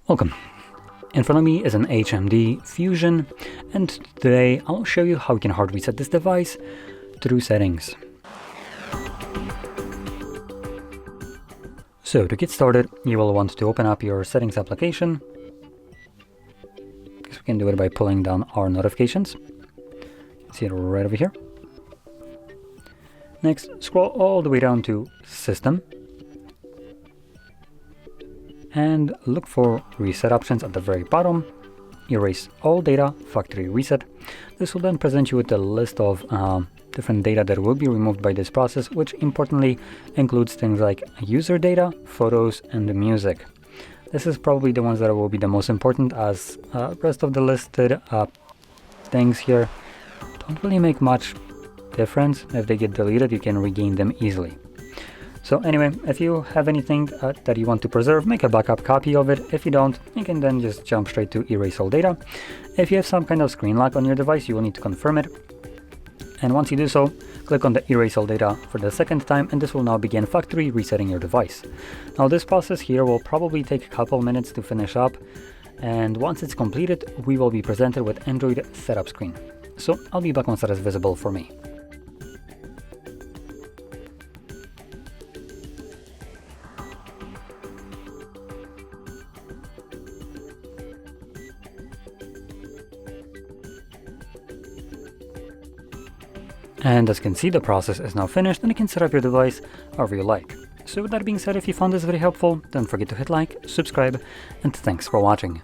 Welcome. In front of me is an HMD Fusion, and today I'll show you how you can hard reset this device through settings. So to get started, you will want to open up your settings application. So we can do it by pulling down our notifications. See it right over here. Next, scroll all the way down to System and look for reset options at the very bottom. Erase all data, factory reset. This will then present you with a list of different data that will be removed by this process, which importantly includes things like user data, photos, and the music. This is probably the ones that will be the most important, as rest of the listed things here don't really make much difference. If they get deleted, you can regain them easily. So anyway, if you have anything that you want to preserve, make a backup copy of it. If you don't, you can then just jump straight to erase all data. If you have some kind of screen lock on your device, you will need to confirm it. And once you do so, click on the erase all data for the second time, and this will now begin factory resetting your device. Now this process here will probably take a couple minutes to finish up. And once it's completed, we will be presented with Android setup screen. So I'll be back once that is visible for me. And as you can see, the process is now finished and you can set up your device however you like. So with that being said, if you found this very helpful, don't forget to hit like, subscribe, and thanks for watching.